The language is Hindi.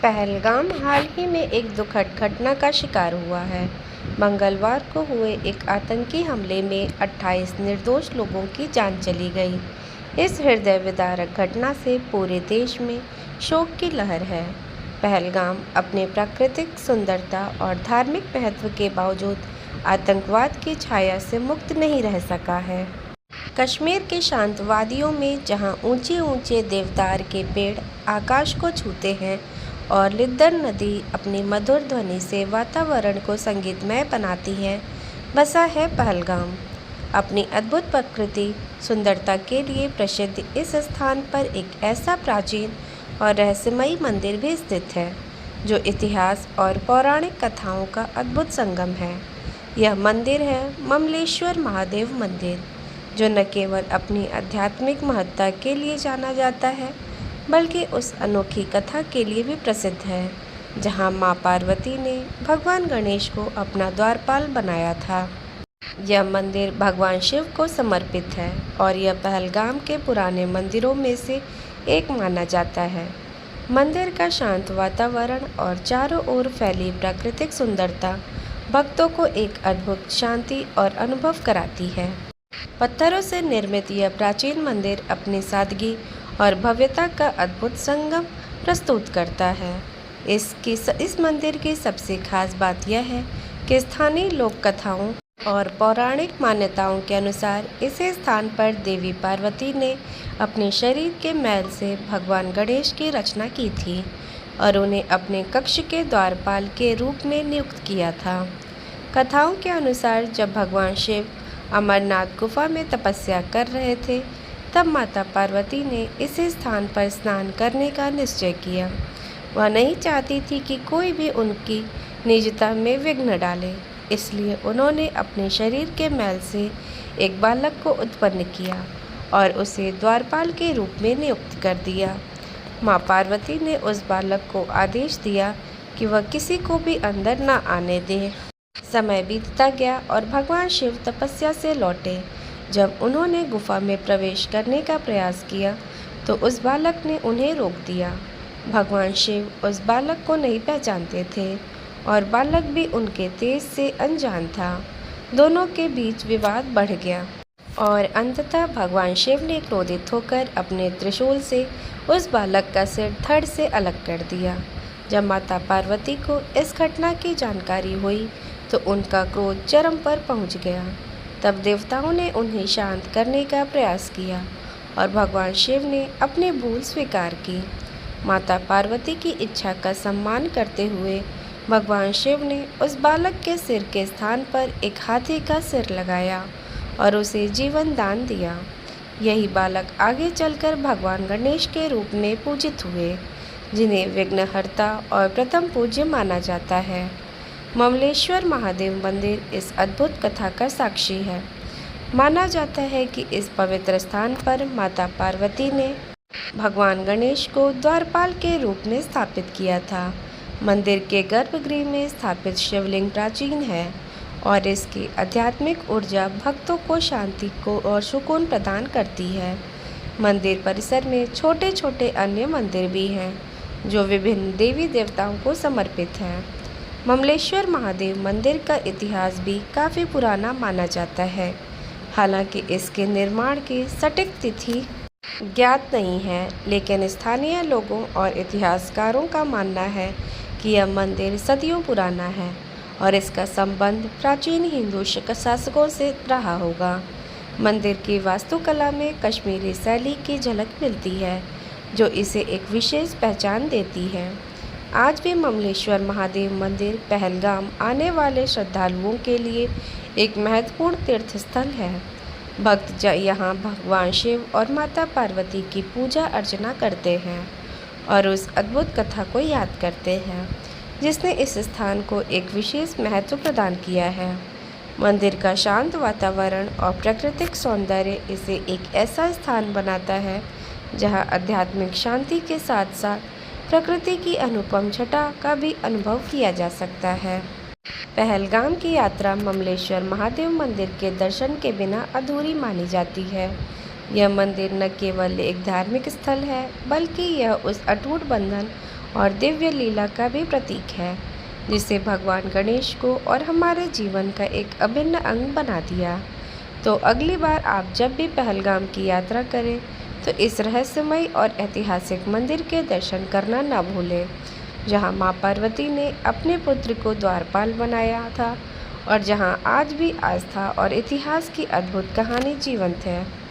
पहलगाम हाल ही में एक दुखद घटना का शिकार हुआ है। मंगलवार को हुए एक आतंकी हमले में 28 निर्दोष लोगों की जान चली गई। इस हृदय विदारक घटना से पूरे देश में शोक की लहर है। पहलगाम अपने प्राकृतिक सुंदरता और धार्मिक महत्व के बावजूद आतंकवाद की छाया से मुक्त नहीं रह सका है। कश्मीर के शांत वादियों में जहां ऊंचे ऊंचे देवदार के पेड़ आकाश को छूते हैं और लिद्दर नदी अपनी मधुर ध्वनि से वातावरण को संगीतमय बनाती है, बसा है पहलगाम। अपनी अद्भुत प्रकृति सुंदरता के लिए प्रसिद्ध इस स्थान पर एक ऐसा प्राचीन और रहस्यमयी मंदिर भी स्थित है, जो इतिहास और पौराणिक कथाओं का अद्भुत संगम है। यह मंदिर है ममलेश्वर महादेव मंदिर, जो न केवल अपनी आध्यात्मिक महत्ता के लिए जाना जाता है, बल्कि उस अनोखी कथा के लिए भी प्रसिद्ध है, जहां मां पार्वती ने भगवान गणेश को अपना द्वारपाल बनाया था। यह मंदिर भगवान शिव को समर्पित है और यह पहलगाम के पुराने मंदिरों में से एक माना जाता है। मंदिर का शांत वातावरण और चारों ओर फैली प्राकृतिक सुंदरता भक्तों को एक अद्भुत शांति और अनुभव कराती है। पत्थरों से निर्मित यह प्राचीन मंदिर अपनी सादगी और भव्यता का अद्भुत संगम प्रस्तुत करता है। इस मंदिर की सबसे खास बात यह है कि स्थानीय लोक कथाओं और पौराणिक मान्यताओं के अनुसार इस स्थान पर देवी पार्वती ने अपने शरीर के मैल से भगवान गणेश की रचना की थी और उन्हें अपने कक्ष के द्वारपाल के रूप में नियुक्त किया था। कथाओं के अनुसार जब भगवान शिव अमरनाथ गुफा में तपस्या कर रहे थे, तब माता पार्वती ने इस स्थान पर स्नान करने का निश्चय किया। वह नहीं चाहती थी कि कोई भी उनकी निजता में विघ्न डाले, इसलिए उन्होंने अपने शरीर के मैल से एक बालक को उत्पन्न किया और उसे द्वारपाल के रूप में नियुक्त कर दिया। माँ पार्वती ने उस बालक को आदेश दिया कि वह किसी को भी अंदर न आने दे। समय बीतता गया और भगवान शिव तपस्या से लौटे। जब उन्होंने गुफा में प्रवेश करने का प्रयास किया, तो उस बालक ने उन्हें रोक दिया। भगवान शिव उस बालक को नहीं पहचानते थे और बालक भी उनके तेज से अनजान था। दोनों के बीच विवाद बढ़ गया और अंततः भगवान शिव ने क्रोधित होकर अपने त्रिशूल से उस बालक का सिर धड़ से अलग कर दिया। जब माता पार्वती को इस घटना की जानकारी हुई, तो उनका क्रोध चरम पर पहुंच गया। तब देवताओं ने उन्हें शांत करने का प्रयास किया और भगवान शिव ने अपनी भूल स्वीकार की। माता पार्वती की इच्छा का सम्मान करते हुए भगवान शिव ने उस बालक के सिर के स्थान पर एक हाथी का सिर लगाया और उसे जीवन दान दिया। यही बालक आगे चलकर भगवान गणेश के रूप में पूजित हुए, जिन्हें विघ्नहर्ता और प्रथम पूज्य माना जाता है। ममलेश्वर महादेव मंदिर इस अद्भुत कथा का साक्षी है। माना जाता है कि इस पवित्र स्थान पर माता पार्वती ने भगवान गणेश को द्वारपाल के रूप में स्थापित किया था। मंदिर के गर्भगृह में स्थापित शिवलिंग प्राचीन है और इसकी आध्यात्मिक ऊर्जा भक्तों को शांति को और सुकून प्रदान करती है। मंदिर परिसर में छोटे छोटे अन्य मंदिर भी हैं, जो विभिन्न देवी देवताओं को समर्पित हैं। ममलेश्वर महादेव मंदिर का इतिहास भी काफ़ी पुराना माना जाता है। हालांकि इसके निर्माण की सटीक तिथि ज्ञात नहीं है, लेकिन स्थानीय लोगों और इतिहासकारों का मानना है कि यह मंदिर सदियों पुराना है और इसका संबंध प्राचीन हिंदू शासकों से रहा होगा। मंदिर की वास्तुकला में कश्मीरी शैली की झलक मिलती है, जो इसे एक विशेष पहचान देती है। आज भी ममलेश्वर महादेव मंदिर पहलगाम आने वाले श्रद्धालुओं के लिए एक महत्वपूर्ण तीर्थ स्थल है। भक्त यहाँ भगवान शिव और माता पार्वती की पूजा अर्चना करते हैं और उस अद्भुत कथा को याद करते हैं, जिसने इस स्थान को एक विशेष महत्व प्रदान किया है। मंदिर का शांत वातावरण और प्राकृतिक सौंदर्य इसे एक ऐसा स्थान बनाता है जहाँ आध्यात्मिक शांति के साथ साथ प्रकृति की अनुपम छटा का भी अनुभव किया जा सकता है। पहलगाम की यात्रा ममलेश्वर महादेव मंदिर के दर्शन के बिना अधूरी मानी जाती है। यह मंदिर न केवल एक धार्मिक स्थल है, बल्कि यह उस अटूट बंधन और दिव्य लीला का भी प्रतीक है, जिसे भगवान गणेश को और हमारे जीवन का एक अभिन्न अंग बना दिया। तो अगली बार आप जब भी पहलगाम की यात्रा करें तो इस रहस्यमयी और ऐतिहासिक मंदिर के दर्शन करना न भूलें, जहां मां पार्वती ने अपने पुत्र को द्वारपाल बनाया था और जहां आज भी आस्था और इतिहास की अद्भुत कहानी जीवंत है।